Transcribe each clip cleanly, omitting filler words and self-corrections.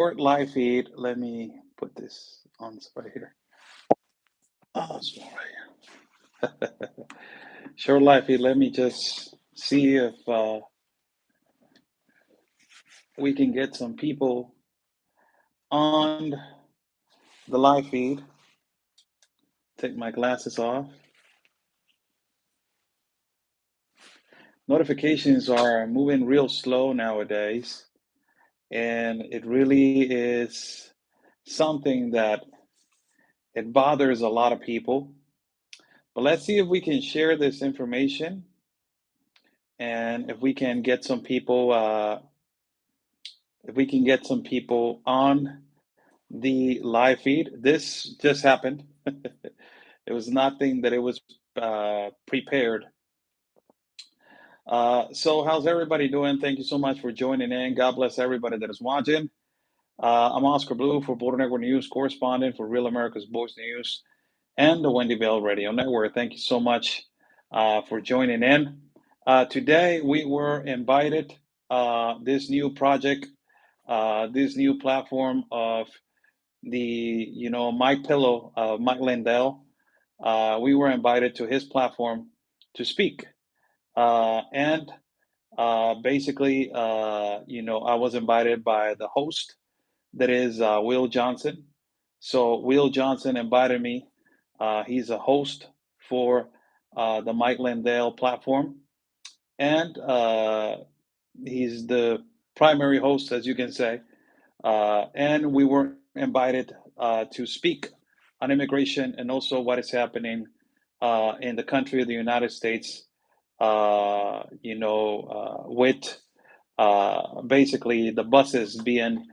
live feed. Let me put this on right here. Oh, it's right here. Short live feed. Let me just see if we can get some people on the live feed. Take my glasses off. Notifications are moving real slow nowadays, and it really is something that it bothers a lot of people. But let's see if we can share this information and if we can get some people on the live feed. This just happened. It was nothing that it was prepared. So how's everybody doing? Thank you so much for joining in. God bless everybody that is watching. I'm Oscar Blue for Border Network News, correspondent for Real America's Voice News and the Wendy Bell Radio Network. Thank you so much for joining in. Today we were invited this new project, this new platform of Mike Lindell. We were invited to his platform to speak, and basically, I was invited by the host, that is Will Johnson. So Will Johnson invited me. He's a host for the Mike Lindell platform, and he's the primary host, as you can say. And we were invited to speak on immigration and also what is happening in the country of the United States, with basically the buses being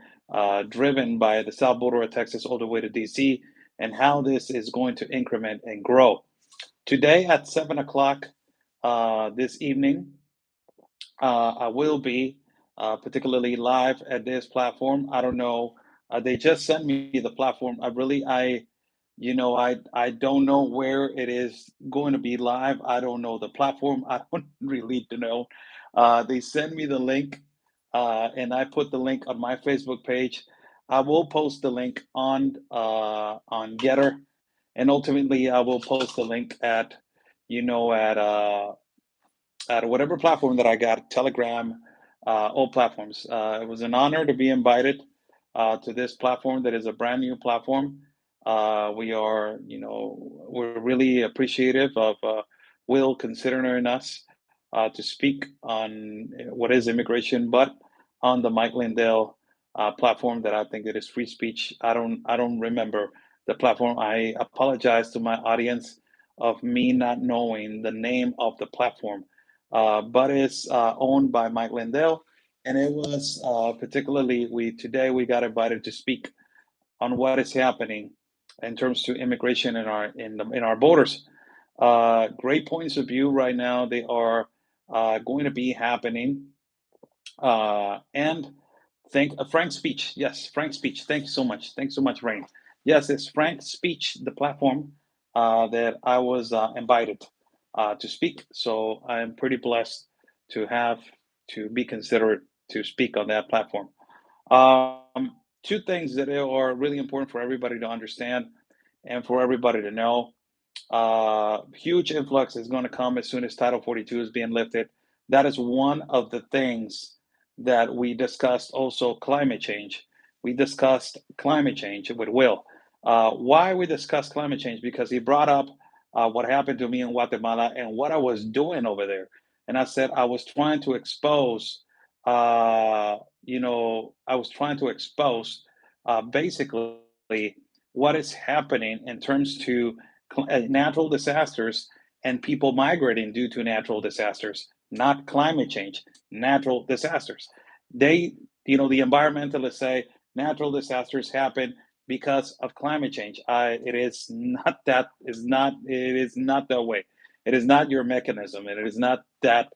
driven by the south border of Texas all the way to DC, and how this is going to increment and grow. Today at 7 o'clock this evening, I will be particularly live at this platform. I don't know. They just sent me the platform. I don't know where it is going to be live. I don't know the platform. I don't really know. They send me the link, and I put the link on my Facebook page. I will post the link on Getter, and ultimately I will post the link at you know at whatever platform that I got, Telegram, all platforms. It was an honor to be invited to this platform that is a brand new platform. We're really appreciative of Will considering us to speak on what is immigration, but on the Mike Lindell platform that I think that is free speech. I don't remember the platform. I apologize to my audience of me not knowing the name of the platform, but it's owned by Mike Lindell, and it was particularly we got invited to speak on what is happening in terms to immigration in our borders. Great points of view right now. They are going to be happening, and thank Frank Speech. Yes, Frank Speech. Thank you so much. Thanks so much, Rain. Yes, it's Frank Speech, the platform that I was invited to speak. So I'm pretty blessed to be considered to speak on that platform. Two things that are really important for everybody to understand and for everybody to know. Huge influx is going to come as soon as Title 42 is being lifted. That is one of the things that we discussed. Also, climate change. We discussed climate change with Will. Why we discussed climate change? Because he brought up what happened to me in Guatemala and what I was doing over there. And I said I was trying to expose, basically what is happening in terms to natural disasters and people migrating due to natural disasters, not climate change, natural disasters. The environmentalists say natural disasters happen because of climate change. It is not that. It is not that way. It is not your mechanism, and it is not that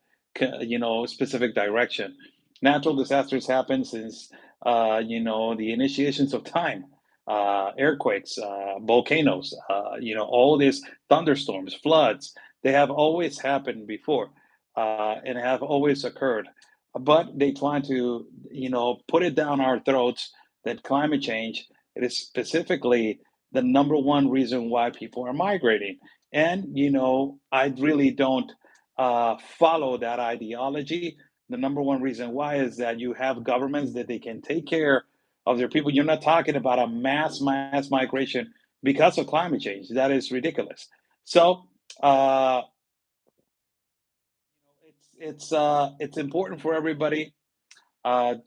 specific direction. Natural disasters happen since the initiations of time, earthquakes, volcanoes, all these thunderstorms, floods. They have always happened before, and have always occurred. But they try to, put it down our throats that climate change, it is specifically the number one reason why people are migrating. And, I really don't follow that ideology. The number one reason why is that you have governments that they can take care of their people. You're not talking about a mass migration because of climate change. That is ridiculous. So, uh, it's important for everybody.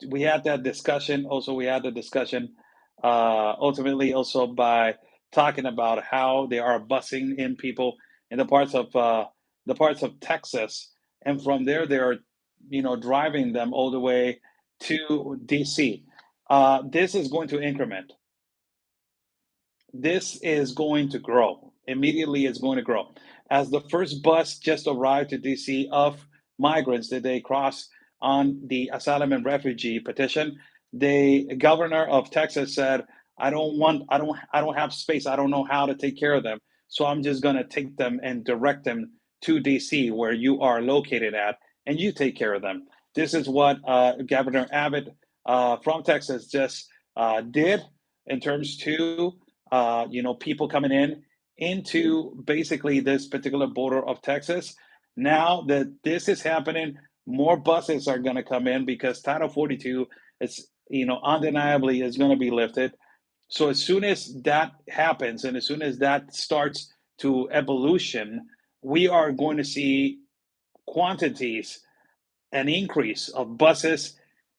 We had that discussion. Also, we had the discussion ultimately also by talking about how they are busing in people in the parts of Texas, and from there they are, driving them all the way to DC. This is going to increment. This is going to grow. Immediately, it's going to grow. As the first bus just arrived to DC of migrants that they crossed on the asylum and refugee petition, the governor of Texas said, I don't have space. I don't know how to take care of them. So I'm just going to take them and direct them to DC where you are located at, and you take care of them. This is what Governor Abbott from Texas just did in terms to people coming into basically this particular border of Texas. Now that this is happening, more buses are going to come in because Title 42 is, undeniably is going to be lifted. So as soon as that happens, and as soon as that starts to evolution, we are going to see quantities, an increase of buses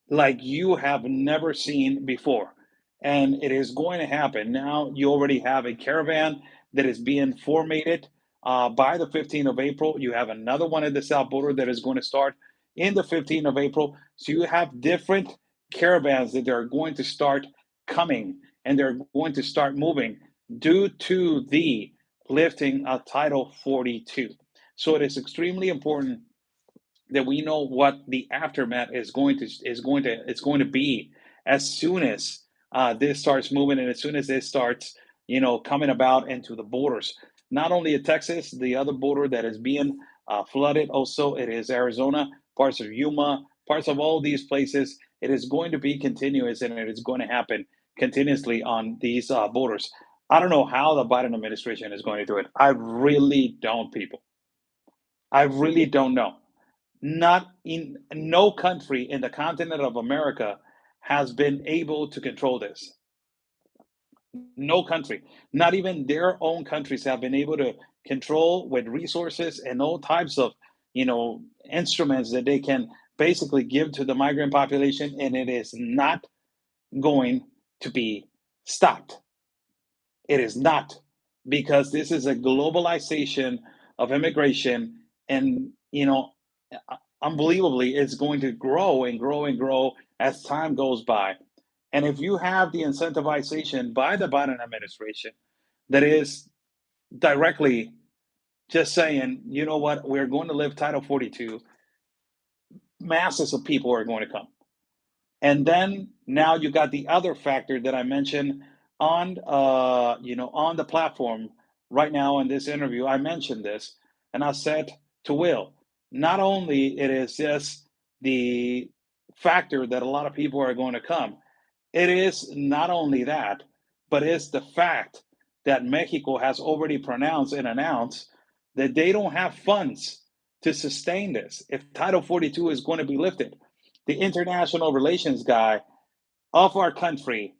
like you have never seen before. And it is going to happen. Now you already have a caravan that is being formatted by the 15th of April. You have another one at the south border that is going to start in the 15th of April. So you have different caravans that are going to start coming, and they're going to start moving due to the lifting of Title 42. So it is extremely important that we know what the aftermath is going to be as soon as this starts moving, and as soon as this starts coming about into the borders, not only in Texas, the other border that is being flooded also, it is Arizona, parts of Yuma, parts of all these places. It is going to be continuous, and it is going to happen continuously on these borders. I don't know how the Biden administration is going to do it. I really don't, people. I really don't know. Not in no country in the continent of America has been able to control this. No country, not even their own countries have been able to control with resources and all types of, instruments that they can basically give to the migrant population, and it is not going to be stopped. It is not, because this is a globalization of immigration, and unbelievably, it's going to grow and grow and grow as time goes by. And if you have the incentivization by the Biden administration that is directly just saying, you know what, we're going to live Title 42, masses of people are going to come. And then now you got the other factor that I mentioned on the platform right now in this interview. I mentioned this, and I said to Will, not only it is just the factor that a lot of people are going to come, it is not only that, but it's the fact that Mexico has already pronounced and announced that they don't have funds to sustain this. If Title 42 is going to be lifted, the international relations guy of our country,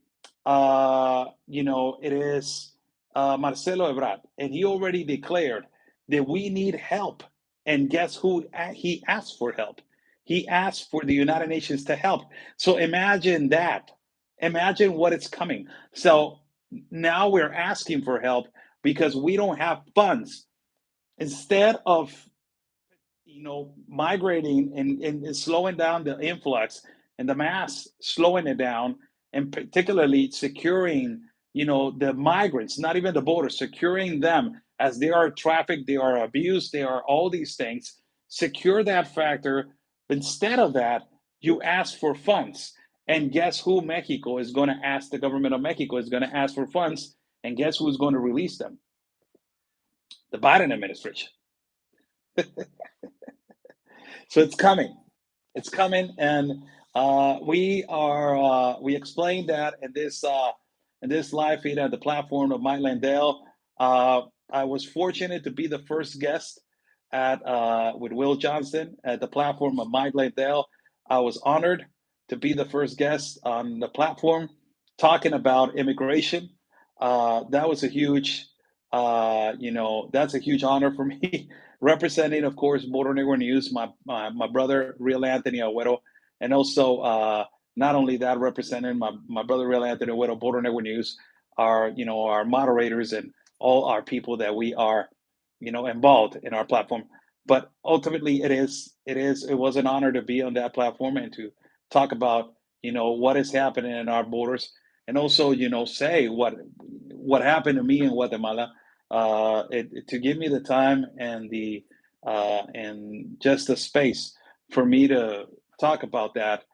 it is Marcelo Ebrard, and he already declared that we need help. And guess who he asked for help? He asked for the United Nations to help. So imagine that. Imagine what is coming. So now we're asking for help because we don't have funds. Instead of migrating and slowing down the influx and the mass, slowing it down, and particularly securing, the migrants, not even the border, securing them as they are trafficked, they are abused, they are all these things. Secure that factor. Instead of that, you ask for funds. And guess who Mexico is going to ask? The government of Mexico is going to ask for funds. And guess who's going to release them? The Biden administration. So it's coming. It's coming, and We explained that in this live feed at the platform of Mike Lindell. Uh, I was fortunate to be the first guest at with Will Johnson at the platform of Mike Lindell. I was honored to be the first guest on the platform talking about immigration. That was a huge, that's a huge honor for me, representing, of course, Border Negro News, my brother, Real Anthony Agüero, and also not only that, representing my brother, Real Anthony Agüero, Border Negro News, our moderators and all our people that we are, involved in our platform. But ultimately, it was an honor to be on that platform and to talk about, what is happening in our borders, and also, say what happened to me in Guatemala, to give me the time and the and just the space for me to talk about that.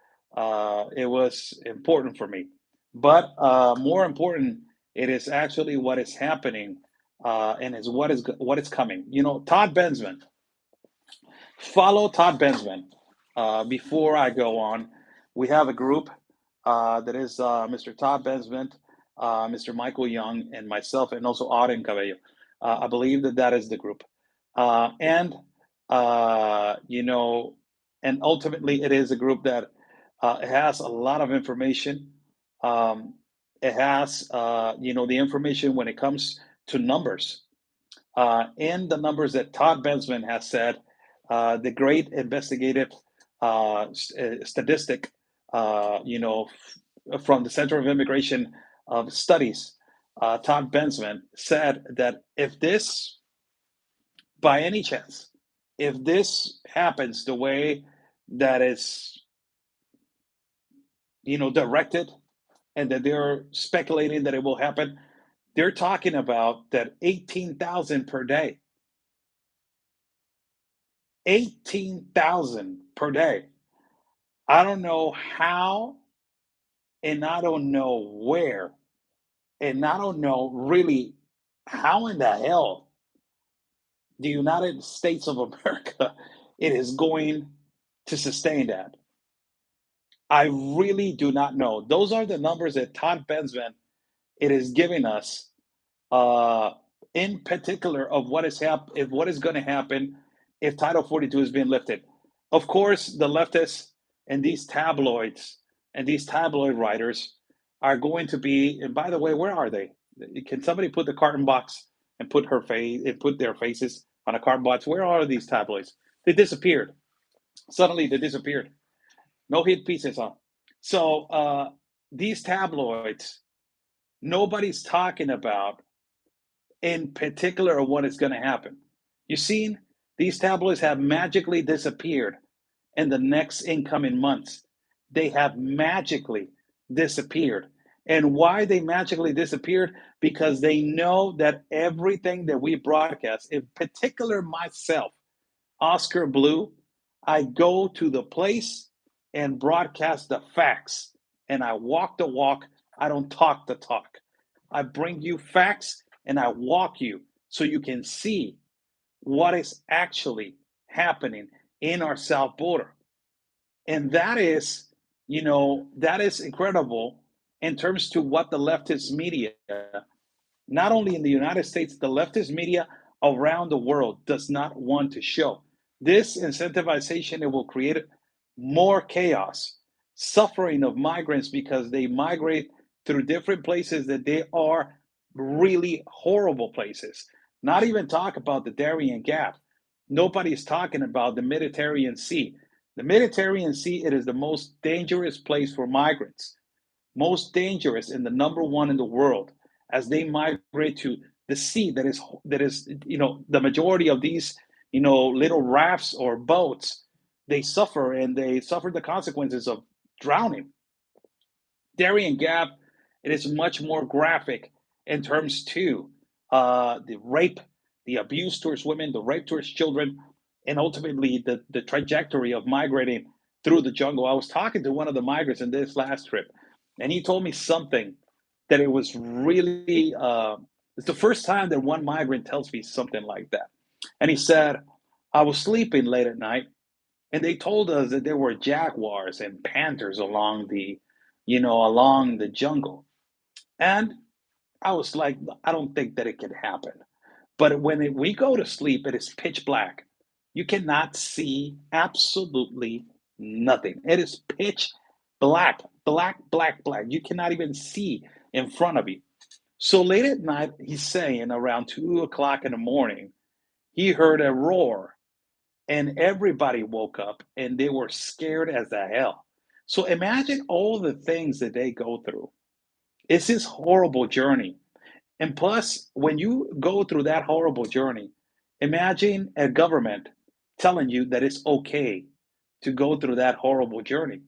It was important for me, but more important, it is actually what is happening, and is what is coming. Todd Bensman. Follow Todd Bensman. Before I go on, we have a group that is Mr. Todd Bensman, Mr. Michael Young, and myself, and also Auden Cabello. I believe that is the group, and you know, and ultimately, it is a group that has a lot of information. Um, it has, the information when it comes to numbers, in the numbers that Todd Bensman has said, the great investigative statistic, from the Center of Immigration Studies, Todd Bensman said that if this, by any chance, if this happens the way that is, directed, and that they're speculating that it will happen, they're talking about that 18,000 per day. 18,000 per day. I don't know how, and I don't know where, and I don't know really how in the hell the United States of America it is going to sustain that. I really do not know. Those are the numbers that Todd Bensman it is giving us, uh, in particular of what is going to happen if Title 42 is being lifted. Of course, the leftists and these tabloids and these tabloid writers are going to be. And by the way, where are they? Can somebody put the carton box and put her face and put their faces on a carton box? Where are these tabloids? They disappeared. Suddenly, they disappeared. No hit pieces on. So these tabloids, nobody's talking about in particular of what is going to happen. You've seen these tabloids have magically disappeared in the next incoming months. They have magically disappeared. And why they magically disappeared? Because they know that everything that we broadcast, in particular myself, Oscar Blue, I go to the place and broadcast the facts. And I walk the walk. I don't talk the talk. I bring you facts and I walk you so you can see what is actually happening in our south border. And that is incredible in terms to what the leftist media, not only in the United States, the leftist media around the world does not want to show. This incentivization, it will create more chaos, suffering of migrants because they migrate through different places that they are really horrible places. Not even talk about the Darien Gap. Nobody's talking about the Mediterranean Sea. The Mediterranean Sea, it is the most dangerous place for migrants, most dangerous and the number one in the world as they migrate to the sea that is the majority of these little rafts or boats, they suffer and they suffer the consequences of drowning. Darien Gap, it is much more graphic in terms to the rape, the abuse towards women, the rape towards children, and ultimately the trajectory of migrating through the jungle. I was talking to one of the migrants in this last trip, and he told me something that it was really, it's the first time that one migrant tells me something like that. And he said, I was sleeping late at night, And they told us that there were jaguars and panthers along the jungle. And I was like, I don't think that it can happen. But we go to sleep, it is pitch black. You cannot see absolutely nothing. It is pitch black, black, black, black. You cannot even see in front of you. So late at night, he's saying around 2 o'clock in the morning, he heard a roar, and everybody woke up and they were scared as the hell. So imagine all the things that they go through. It's this horrible journey. And plus, when you go through that horrible journey, imagine a government telling you that it's okay to go through that horrible journey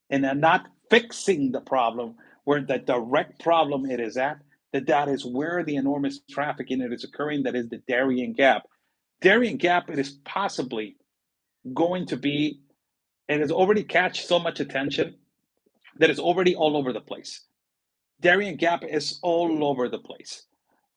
and they're not fixing the problem where the direct problem it is at, that is where the enormous trafficking that is occurring, that is the Darien Gap. Darien Gap, it is possibly going to be, and has already catch so much attention that it's already all over the place. Darien Gap is all over the place.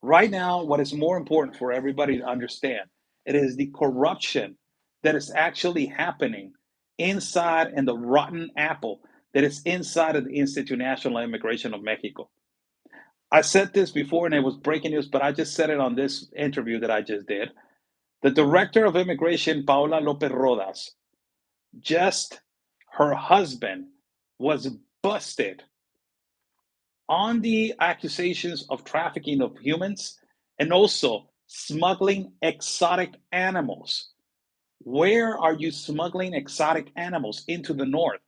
Right now, what is more important for everybody to understand, it is the corruption that is actually happening inside and the rotten apple that is inside of the Institute National Immigration of Mexico. I said this before and it was breaking news, but I just said it on this interview that I just did. The director of immigration, Paola Lopez Rodas, just her husband was busted on the accusations of trafficking of humans and also smuggling exotic animals. Where are you smuggling exotic animals into the north?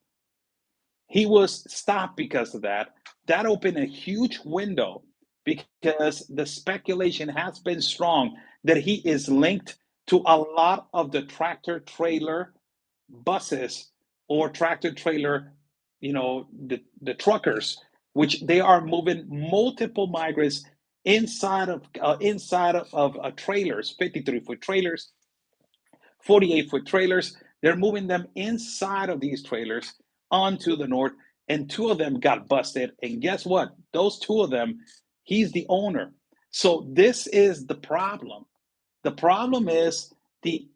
He was stopped because of that. That opened a huge window because the speculation has been strong that he is linked to a lot of the tractor trailer buses or tractor trailer, the truckers, which they are moving multiple migrants inside of trailers, 53-foot trailers, 48-foot trailers. They're moving them inside of these trailers onto the north, and two of them got busted. And guess what? Those two of them, he's the owner. So this is the problem. The problem is the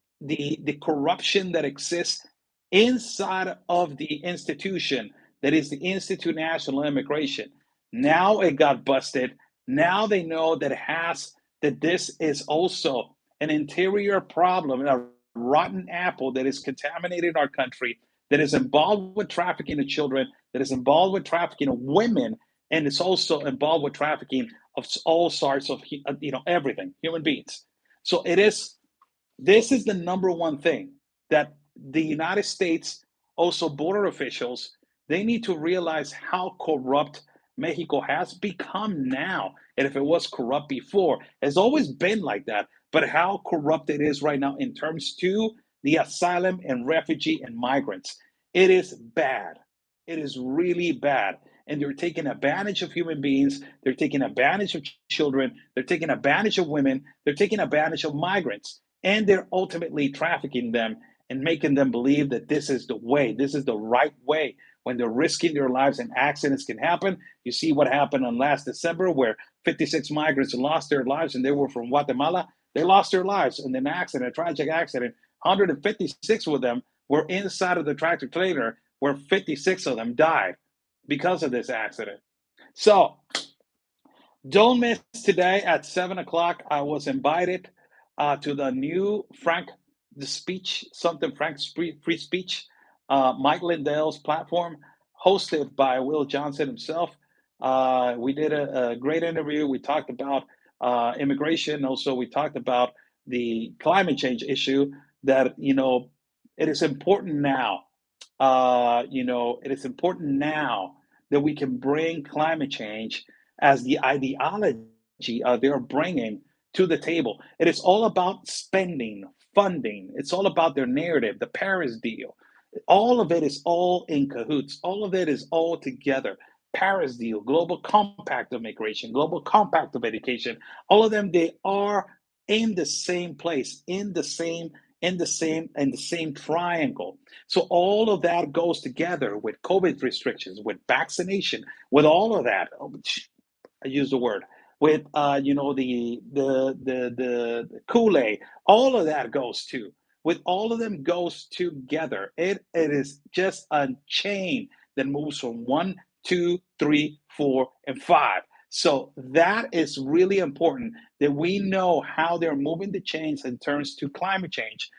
corruption that exists inside of the institution that is the Institute National Immigration. Now it got busted. Now they know that this is also an interior problem, a rotten apple that is contaminating our country, that is involved with trafficking of children, that is involved with trafficking of women, and it's also involved with trafficking of all sorts of everything, human beings. So this is the number one thing that the United States, also border officials, they need to realize how corrupt Mexico has become now. And if it was corrupt before, it's always been like that. But how corrupt it is right now in terms to the asylum and refugee and migrants. It is bad. It is really bad. And they're taking advantage of human beings. They're taking advantage of children. They're taking advantage of women. They're taking advantage of migrants. And they're ultimately trafficking them and making them believe that this is the way, this is the right way. When they're risking their lives and accidents can happen. You see what happened on last December where 56 migrants lost their lives and they were from Guatemala. They lost their lives in an accident, a tragic accident. 156 of them were inside of the tractor trailer where 56 of them died because of this accident. So don't miss today at 7 o'clock. I was invited to the new Frank's free speech, Mike Lindell's platform, hosted by Will Johnson himself. We did a great interview. We talked about immigration. Also, we talked about the climate change issue that, it is important now. It is important now that we can bring climate change as the ideology they're bringing to the table. It is all about spending, funding. It's all about their narrative, the Paris deal. All of it is all in cahoots. All of it is all together. Paris deal, global compact of migration, global compact of education. All of them, they are in the same place, in the same triangle. So all of that goes together with COVID restrictions, with vaccination, with all of that. I use the word with the Kool-Aid. All of that goes too with all of them goes together. It is just a chain that moves from 1, 2, 3, 4, and 5. So that is really important that we know how they're moving the chains in terms to climate change.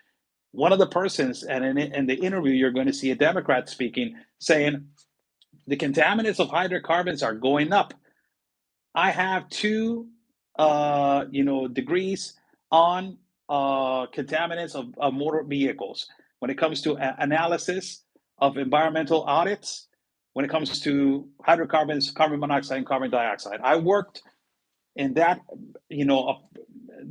One of the persons, and in the interview, you're going to see a Democrat speaking, saying the contaminants of hydrocarbons are going up. I have two, degrees on contaminants of motor vehicles. When it comes to analysis of environmental audits, when it comes to hydrocarbons, carbon monoxide, and carbon dioxide, I worked in that,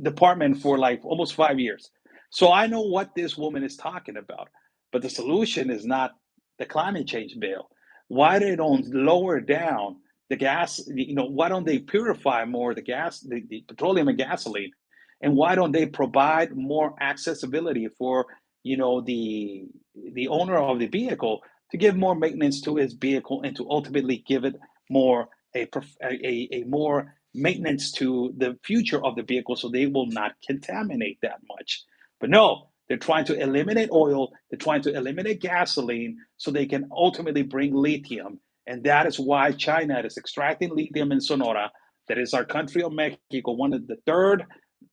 department for like almost 5 years. So I know what this woman is talking about. But the solution is not the climate change bill. Why they don't lower down the gas? Why don't they purify more the gas, the petroleum and gasoline, and why don't they provide more accessibility for the owner of the vehicle to give more maintenance to his vehicle and to ultimately give it more a more maintenance to the future of the vehicle so they will not contaminate that much. But no, they're trying to eliminate oil, they're trying to eliminate gasoline so they can ultimately bring lithium. And that is why China is extracting lithium in Sonora. That is our country of Mexico, one of the third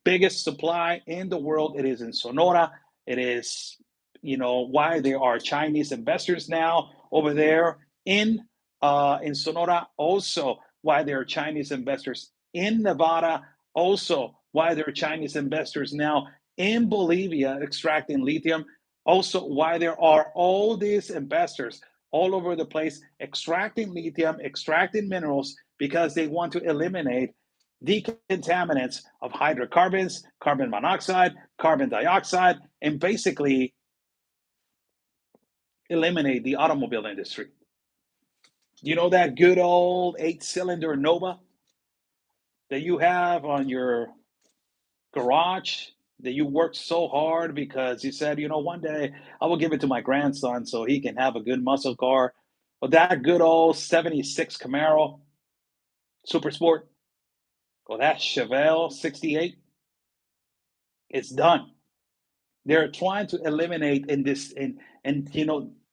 biggest supply in the world. It is in Sonora. It is, why there are Chinese investors now over there in Sonora. Also, why there are Chinese investors in Nevada. Also, why there are Chinese investors now in Bolivia extracting lithium. Also, why there are all these investors all over the place extracting lithium, extracting minerals, because they want to eliminate the contaminants of hydrocarbons, carbon monoxide, carbon dioxide, and basically eliminate the automobile industry. You know that good old 8-cylinder Nova that you have on your garage that you worked so hard because you said, one day I will give it to my grandson so he can have a good muscle car. But that good old 76 Camaro Super Sport, or that Chevelle 68, it's done. They're trying to eliminate in this and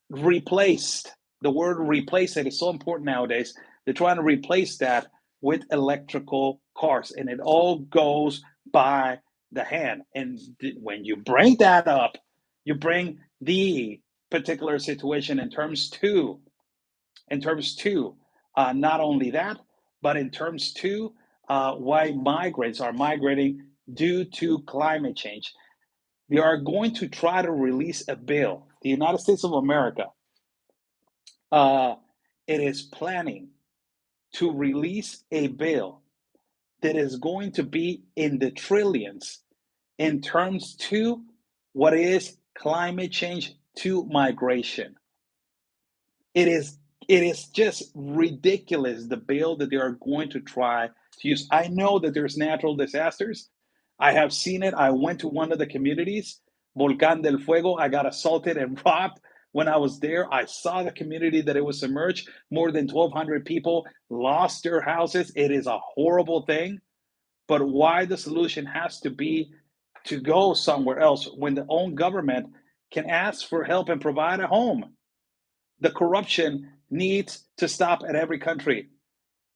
replaced. The word replace it is so important nowadays. They're trying to replace that with electrical cars, and it all goes by the hand. And when you bring that up, you bring the particular situation in terms to not only that, but in terms to why migrants are migrating due to climate change. They are going to try to release a bill. The United States of America, uh, it is planning to release a bill that is going to be in the trillions in terms to what is climate change to migration. It is just ridiculous, the bill that they are going to try to use. I know that there's natural disasters. I have seen it. I went to one of the communities, Volcán del Fuego. I got assaulted and robbed when I was there. I saw the community that it was submerged. More than 1,200 people lost their houses. It is a horrible thing. But why the solution has to be to go somewhere else when the own government can ask for help and provide a home? The corruption needs to stop at every country,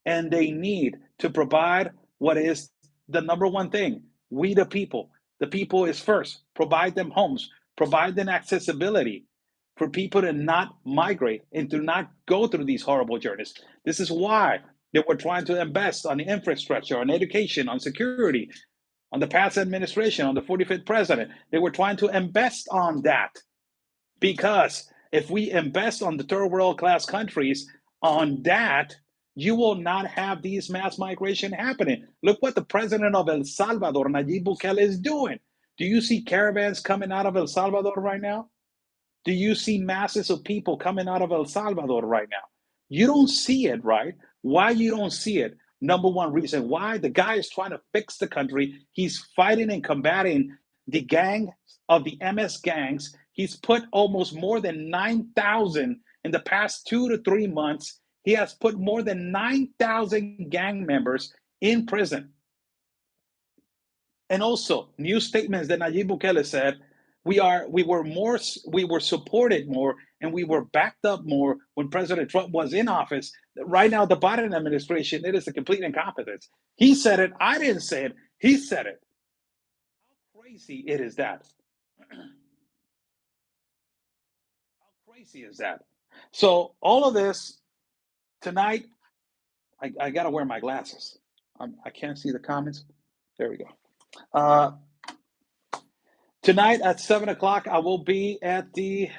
and they need to provide what is the number one thing. We, the people is first. Provide them homes, provide them accessibility for people to not migrate and to not go through these horrible journeys. This is why they were trying to invest on the infrastructure, on education, on security, on the past administration, on the 45th president. They were trying to invest on that. Because if we invest on the third world class countries on that, you will not have these mass migration happening. Look what the president of El Salvador, Nayib Bukele, is doing. Do you see caravans coming out of El Salvador right now? Do you see masses of people coming out of El Salvador right now? You don't see it, right? Why you don't see it? Number one reason why the guy is trying to fix the country. He's fighting and combating the gang of the MS gangs. He's put almost more than 9,000 in the past 2 to 3 months. He has put more than 9,000 gang members in prison. And also, new statements that Nayib Bukele said We were supported more, and we were backed up more when President Trump was in office. Right now, the Biden administration, it is a complete incompetence. He said it. I didn't say it. He said it. How crazy it is that? How crazy is that? So all of this tonight, I got to wear my glasses. I can't see the comments. There we go. Uh, Tonight at 7 o'clock, I will be at the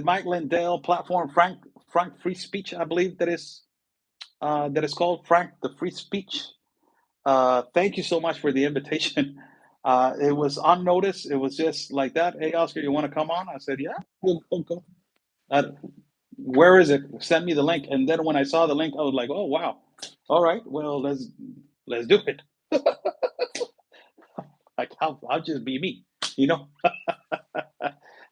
Mike Lindell platform, Frank Free Speech, I believe that is called Frank the Free Speech. Thank you so much for the invitation. It was unnoticed. It was just like that. Hey, Oscar, you want to come on? I said, yeah, we'll go. Uh, where is it? Send me the link. And then when I saw the link, I was like, oh wow. All right, well let's do it. Like I'll just be me, you know.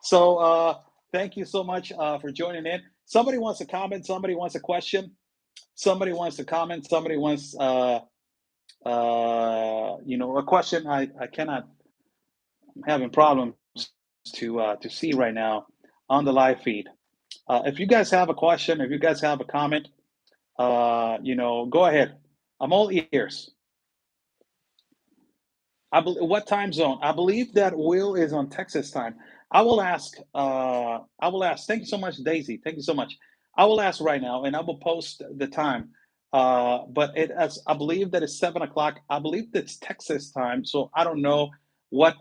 So thank you so much for joining in. Somebody wants to comment. Somebody wants a question. Somebody wants to comment. Somebody wants a question. I cannot. I'm having problems to see right now on the live feed. If you guys have a question, if you guys have a comment, go ahead. I'm all ears. What time zone? I believe that Will is on Texas time. I will ask. I will ask. Thank you so much, Daisy. Thank you so much. I will ask right now, and I will post the time. But I believe that it's 7 o'clock. I believe that's Texas time. So I don't know what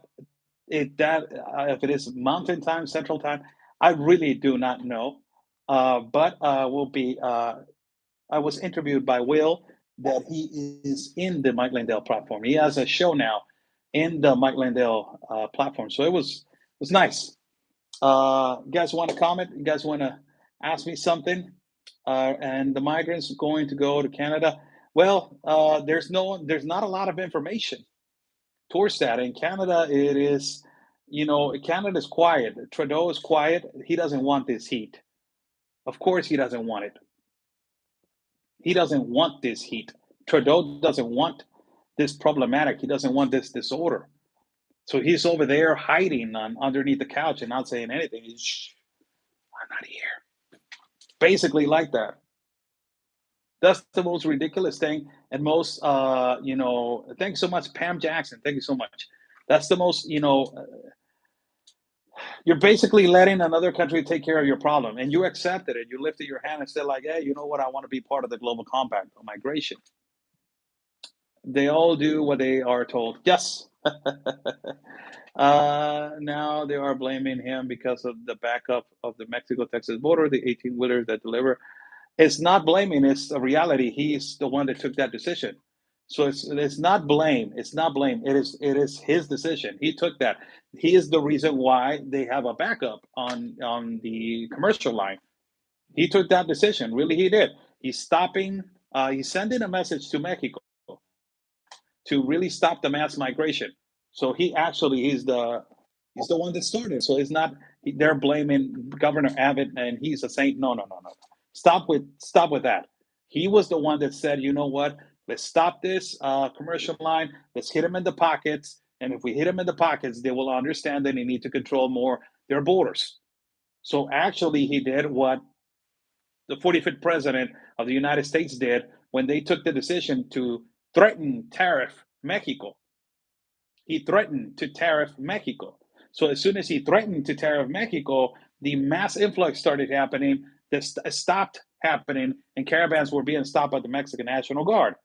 if it is Mountain time, Central time. I really do not know. But will be. I was interviewed by Will that he is in the Mike Lindell platform. He has a show now in the Mike Lindell platform. So it was nice. You guys want to comment? You guys want to ask me something? And the migrants going to go to Canada? Well, there's not a lot of information towards that. In Canada, it is, Canada's quiet. Trudeau is quiet. He doesn't want this heat. Of course, he doesn't want it. He doesn't want this heat. Trudeau doesn't want this problematic. He doesn't want this disorder. So he's over there hiding underneath the couch and not saying anything. He's, shh, I'm not here. Basically, like that. That's the most ridiculous thing. And most, thanks so much, Pam Jackson. Thank you so much. That's the most, you're basically letting another country take care of your problem. And you accepted it. You lifted your hand and said, like, hey, you know what? I want to be part of the global compact on migration. They all do what they are told. Yes. Now they are blaming him because of the backup of the Mexico-Texas border, the 18-wheelers that deliver. It's not blaming, it's a reality. He's the one that took that decision. So it's not blame. It's not blame. It is his decision. He took that. He is the reason why they have a backup on the commercial line. He took that decision. Really, he did. He's stopping. He's sending a message to Mexico to really stop the mass migration. So he's the one that started. So it's not they're blaming Governor Abbott and he's a saint. No, no, no, no. Stop with that. He was the one that said, you know what? Let's stop this commercial line. Let's hit them in the pockets. And if we hit them in the pockets, they will understand that they need to control more their borders. So actually, he did what the 45th president of the United States did when they took the decision to threaten tariff Mexico. He threatened to tariff Mexico. So as soon as he threatened to tariff Mexico, the mass influx started happening. This stopped happening, and caravans were being stopped by the Mexican National Guard.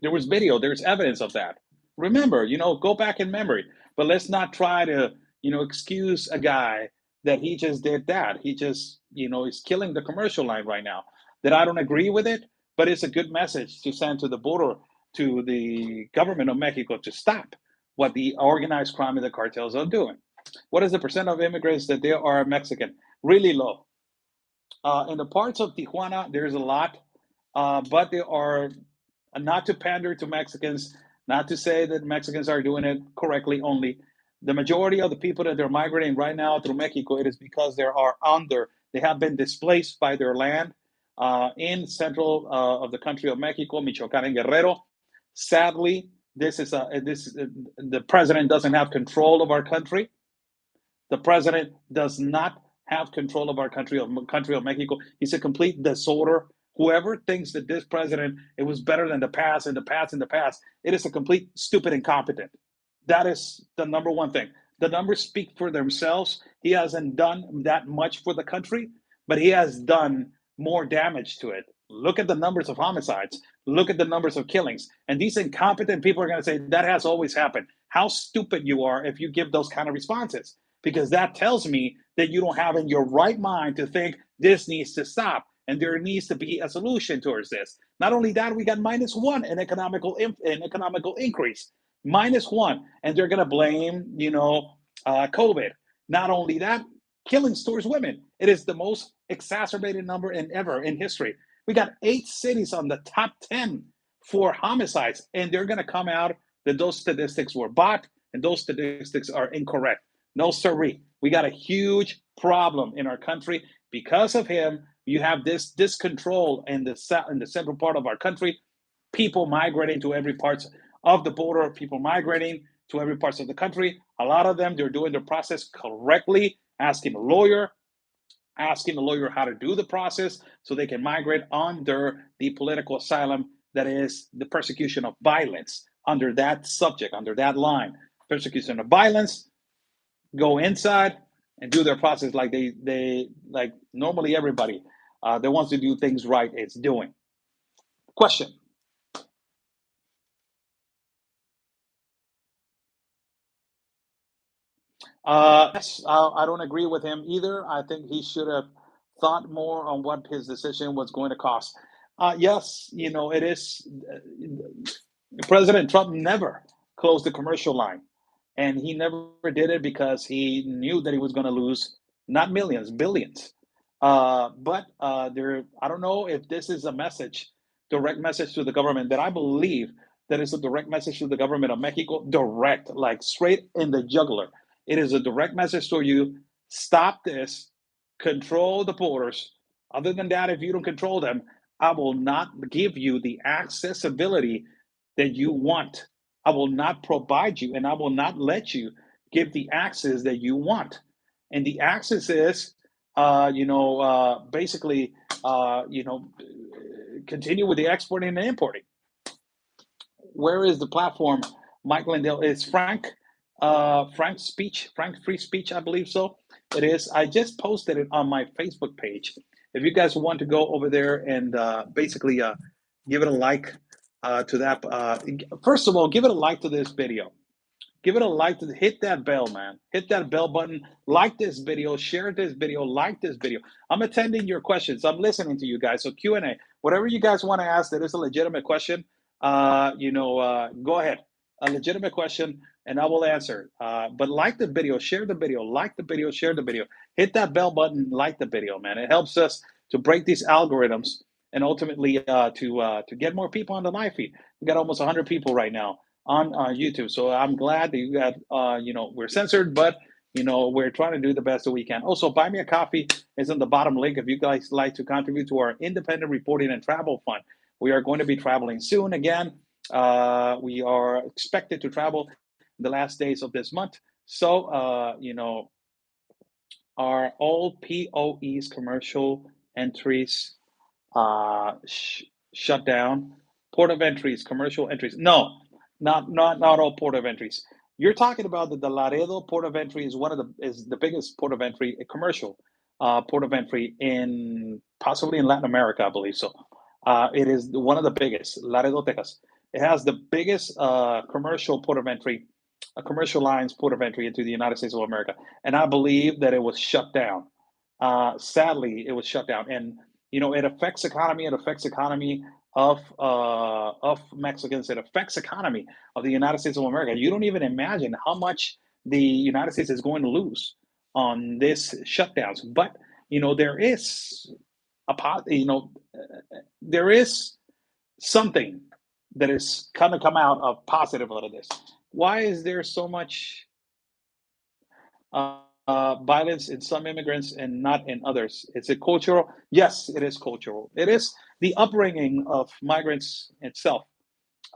There was video. There's evidence of that. Remember, go back in memory. But let's not try to, excuse a guy that he just did that. He just, is killing the commercial line right now. That I don't agree with it, but it's a good message to send to the border to the government of Mexico to stop what the organized crime and the cartels are doing. What is the percent of immigrants that they are Mexican? Really low. In the parts of Tijuana, there's a lot, but there are not to pander to Mexicans, not to say that Mexicans are doing it correctly only. The majority of the people that they're migrating right now through Mexico, it is because they have been displaced by their land in central of the country of Mexico, Michoacan and Guerrero. Sadly, The president doesn't have control of our country. The president does not have control of our country of Mexico. He's a complete disorder. Whoever thinks that this president it was better than the past and the past and the past, it is a complete stupid incompetent. That is the number one thing. The numbers speak for themselves. He hasn't done that much for the country, but he has done more damage to it. Look at the numbers of homicides. Look at the numbers of killings. And these incompetent people are going to say that has always happened. How stupid you are if you give those kind of responses, because that tells me that you don't have in your right mind to think this needs to stop and there needs to be a solution towards this. Not only that, we got -1 in economical increase, -1, and they're going to blame COVID. Not only that, killings towards women. It is the most exacerbated number ever in history. We got 8 cities on the top 10 for homicides, and they're going to come out that those statistics were bought and those statistics are incorrect. No, sirree. We got a huge problem in our country because of him. You have this discontrol in the central part of our country. People migrating to every part of the border. People migrating to every part of the country. A lot of them, they're doing the process correctly. Asking a lawyer how to do the process so they can migrate under the political asylum that is the persecution of violence. Under that subject, under that line, persecution of violence, go inside and do their process like they like normally everybody that wants to do things right is doing. Question. Yes, I don't agree with him either. I think he should have thought more on what his decision was going to cost. Yes, it is. President Trump never closed the commercial line, and he never did it because he knew that he was going to lose not millions, billions. But I don't know if this is a direct message to the government that I believe that is a direct message to the government of Mexico, direct, like straight in the jugular. It is a direct message to you. Stop this. Control the borders. Other than that, if you don't control them, I will not give you the accessibility that you want. I will not provide you, and I will not let you give the access that you want. And the access is, basically, continue with the exporting and importing. Where is the platform? Mike Lindell is Frank free speech, I believe so. It is. I just posted it on my Facebook page. If you guys want to go over there and basically give it a like to that. First of all, give it a like to this video. Give it a like to hit that bell, man. Hit that bell button. Like this video. Share this video. Like this video. I'm attending your questions. I'm listening to you guys. So Q&A. Whatever you guys want to ask that is a legitimate question, go ahead. A legitimate question, and I will answer. But like the video, share the video, like the video, share the video. Hit that bell button, like the video, man. It helps us to break these algorithms and ultimately to get more people on the live feed. We got almost 100 people right now on YouTube. So I'm glad that you got, we're censored, but, we're trying to do the best that we can. Also, Buy Me a Coffee is in the bottom link if you guys like to contribute to our independent reporting and travel fund. We are going to be traveling soon again. We are expected to travel the last days of this month. So, our all POEs, commercial entries, shut down. Port of entries, commercial entries. No, not all port of entries. You're talking about the Laredo port of entry is the biggest port of entry, a commercial port of entry in possibly in Latin America, I believe so. It is one of the biggest, Laredo, Texas. It has the biggest commercial port of entry, commercial lines port of entry into the United States of America, and I believe that it was shut down. Sadly, it was shut down, and it affects economy. It affects economy of Mexicans. It affects economy of the United States of America. You don't even imagine how much the United States is going to lose on this shutdowns. But there is there is something that is going to come out of positive out of this. Why is there so much violence in some immigrants and not in others? Is it cultural? Yes, it is cultural. It is the upbringing of migrants itself.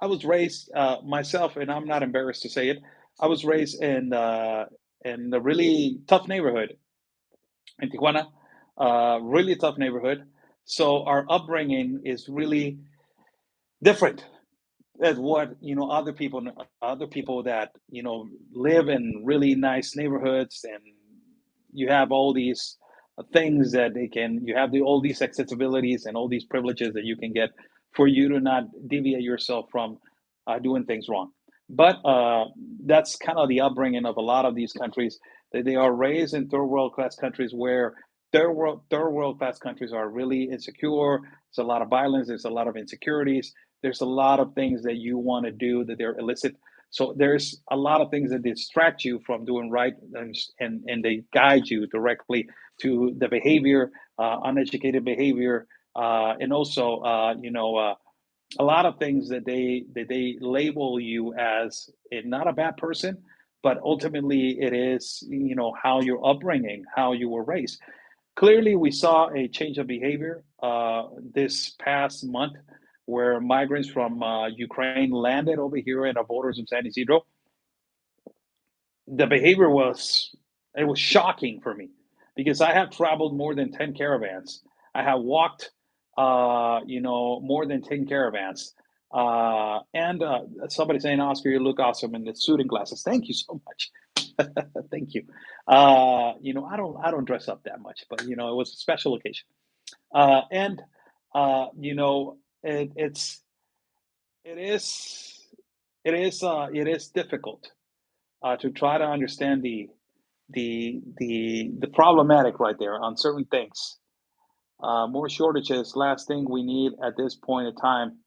I was raised myself, and I'm not embarrassed to say it. I was raised in a really tough neighborhood in Tijuana, really tough neighborhood. So our upbringing is really different at what other people that live in really nice neighborhoods, and you have all these things that they can you have all these accessibilities and all these privileges that you can get for you to not deviate yourself from doing things wrong. But that's kind of the upbringing of a lot of these countries, that they are raised in third world class countries, where third world class countries are really insecure. There's a lot of violence, there's a lot of insecurities, there's a lot of things that you want to do that they're illicit. So there's a lot of things that distract you from doing right, and they guide you directly to the behavior, uneducated behavior, and also a lot of things that they label you as not a bad person, but ultimately it is how your upbringing, how you were raised. Clearly, we saw a change of behavior this past month, where migrants from Ukraine landed over here at our borders of San Isidro. The behavior was shocking for me, because I have traveled more than 10 caravans. I have walked, more than 10 caravans. And somebody saying, Oscar, you look awesome in the suit and glasses. Thank you so much. Thank you. I don't dress up that much, but it was a special occasion. And it, it's it is it is difficult to try to understand the problematic right there on certain things. More shortages. Last thing we need at this point in time.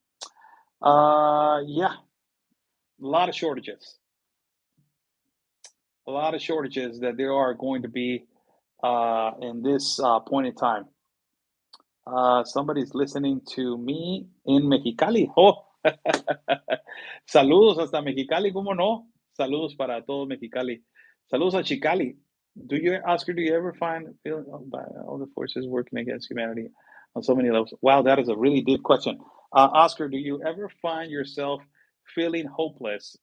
Yeah, a lot of shortages. A lot of shortages that there are going to be in this point in time. Somebody's listening to me in Mexicali. Oh, saludos hasta Mexicali, ¿cómo no? Saludos para todo Mexicali. Saludos a Chicali. Oscar, do you ever find feeling by all the forces working against humanity on so many levels? Wow, that is a really deep question. Oscar, do you ever find yourself feeling hopeless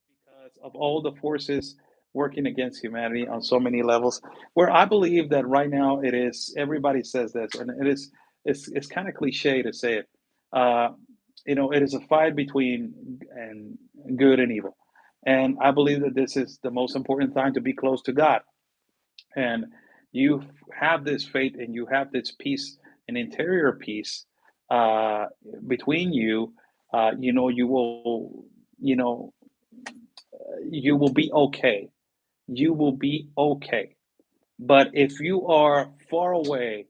because of all the forces working against humanity on so many levels? Where I believe that right now it is, everybody says this, and it's kind of cliche to say it. Uh, it is a fight between good and evil, and I believe that this is the most important time to be close to God, and you have this faith and you have this peace, an interior peace uh, between you. You will, you know, you will be okay. You will be okay. But if you are far away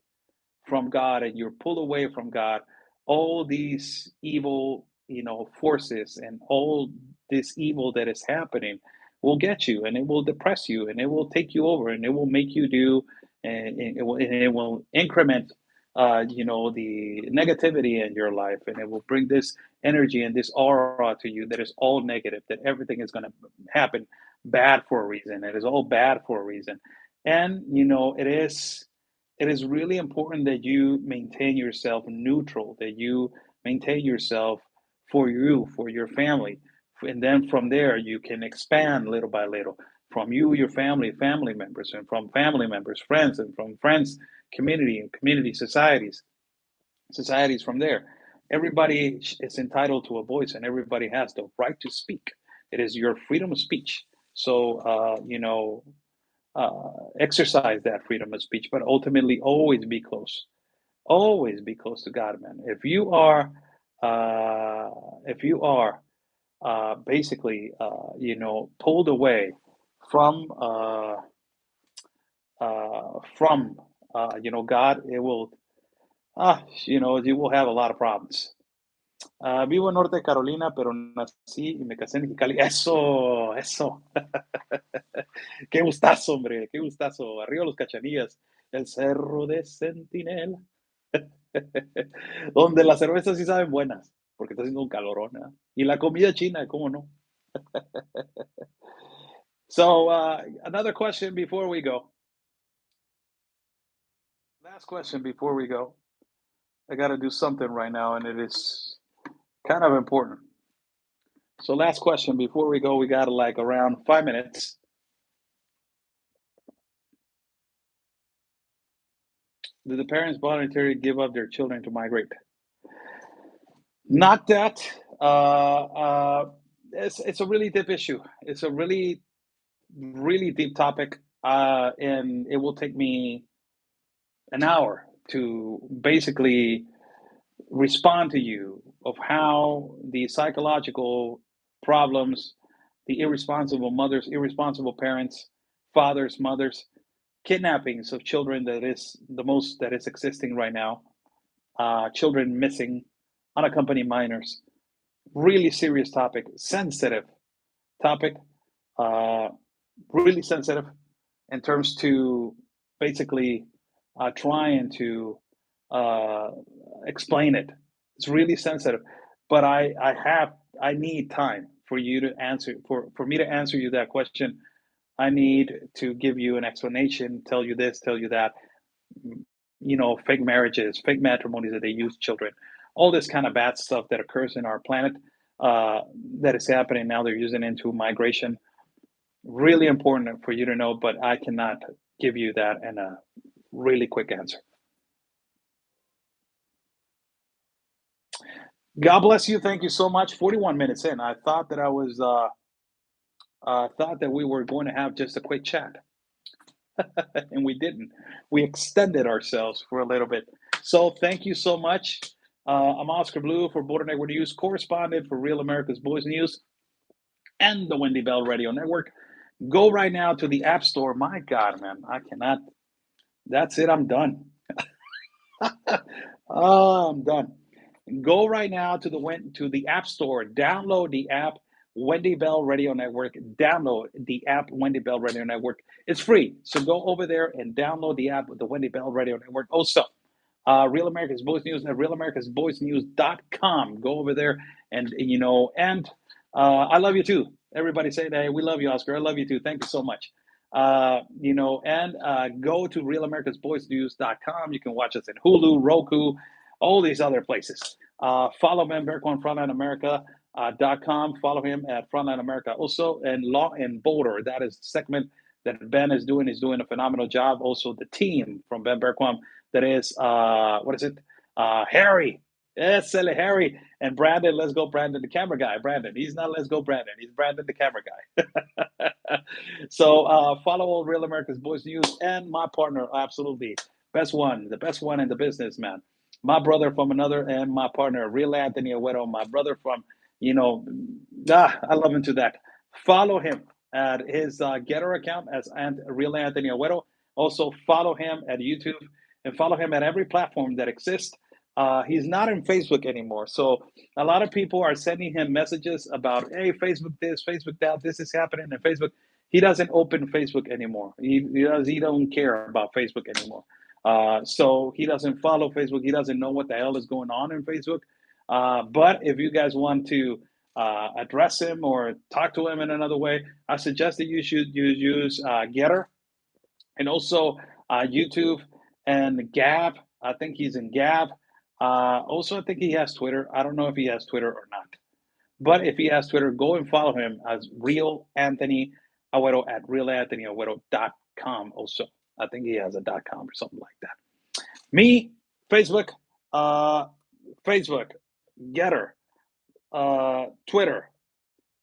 from God and you're pulled away from God, all these evil, forces and all this evil that is happening will get you, and it will depress you, and it will take you over, and it will make you do, and it will increment, the negativity in your life, and it will bring this energy and this aura to you that is all negative, that everything is going to happen bad for a reason. It is all bad for a reason. And, it is really important that you maintain yourself neutral, that you maintain yourself for you, for your family. And then from there, you can expand little by little from you, your family, family members, and from family members, friends, and from friends, community, and community societies from there. Everybody is entitled to a voice, and everybody has the right to speak. It is your freedom of speech. So, exercise that freedom of speech, but ultimately always be close to God, man. If you are basically, pulled away from, God, it will, you will have a lot of problems. Vivo en Norte Carolina, pero nací y me casé en Mexicali. Eso. Qué gustazo, hombre, qué gustazo. Arriba los Cachanillas, el Cerro de Centinela. Donde las cervezas sí saben buenas, porque está haciendo un calorón, ¿verdad? Y la comida china, ¿cómo no? So, another question before we go. Last question before we go. I got to do something right now, and it is Kind of important. So last question before we go, we got like around 5 minutes. Do the parents voluntarily give up their children to migrate? Not that. It's a really deep issue. It's a really deep topic, and it will take me an hour to basically respond to you of how the psychological problems, the irresponsible mothers, irresponsible parents, fathers, mothers, kidnappings of children that is the most that is existing right now, children missing, unaccompanied minors. Really serious topic, sensitive topic, uh, really sensitive in terms to basically trying to uh, explain it. It's really sensitive, but I need time for you to answer for me to answer you that question. I need to give you an explanation, tell you this, tell you that. Fake marriages, fake matrimonies that they use children, all this kind of bad stuff that occurs in our planet uh, that is happening now. They're using into migration. Really important for you to know, but I cannot give you that in a really quick answer. God bless you. Thank you so much. 41 minutes in. I thought that thought that we were going to have just a quick chat, and we didn't. We extended ourselves for a little bit. So thank you so much. I'm Oscar Blue for Border Network News, correspondent for Real America's Boys News and the Wendy Bell Radio Network. Go right now to the App Store. My God, man, I cannot. That's it. I'm done. Oh, I'm done. Go right now to the App Store. Download the app Wendy Bell Radio Network. Download the app Wendy Bell Radio Network. It's free, so go over there and download the app with the Wendy Bell Radio Network. Also, Real America's Boys News at realamericasboysnews.com. Go over there and I love you too. Everybody say that. Hey, we love you, Oscar. I love you too. Thank you so much. Go to realamericasboysnews.com. You can watch us in Hulu, Roku, all these other places. Follow Ben Berko on FrontlineAmerica.com. Follow him at Frontline America also, and Law and Border. That is the segment that Ben is doing. He's doing a phenomenal job. Also, the team from Ben Berko, that is, what is it? Harry. Yes, Harry. And Brandon, let's go, Brandon, the camera guy. Brandon, he's not let's go, Brandon. He's Brandon, the camera guy. So follow Real America's Boys News and my partner, absolutely. The best one in the business, man. My brother from another, and my partner, Real Anthony Agüero, my brother from, I love him to that. Follow him at his Getter account as Real Anthony Agüero. Also, follow him at YouTube and follow him at every platform that exists. He's not in Facebook anymore. So a lot of people are sending him messages about, hey, Facebook this, Facebook that, this is happening in Facebook. He doesn't open Facebook anymore. He don't care about Facebook anymore. So he doesn't follow Facebook. He doesn't know what the hell is going on in Facebook. But if you guys want to address him or talk to him in another way, I suggest that you should use Getter and also YouTube and Gab. I think he's in Gab. Also, I think he has Twitter. I don't know if he has Twitter or not. But if he has Twitter, go and follow him as Real Anthony Agüero at realanthonyagüero.com also. I think he has a .com or something like that. Me, Facebook, Getter, Twitter,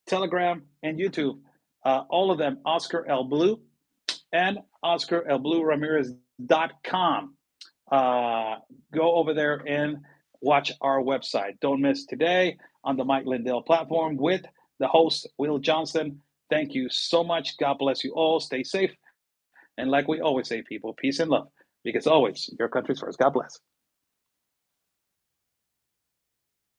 Telegram, and YouTube. All of them, Oscar L. Blue and OscarLBlueRamirez.com. Go over there and watch our website. Don't miss today on the Mike Lindell platform with the host, Will Johnson. Thank you so much. God bless you all. Stay safe. And like we always say, people, peace and love, because always your country's first. God bless.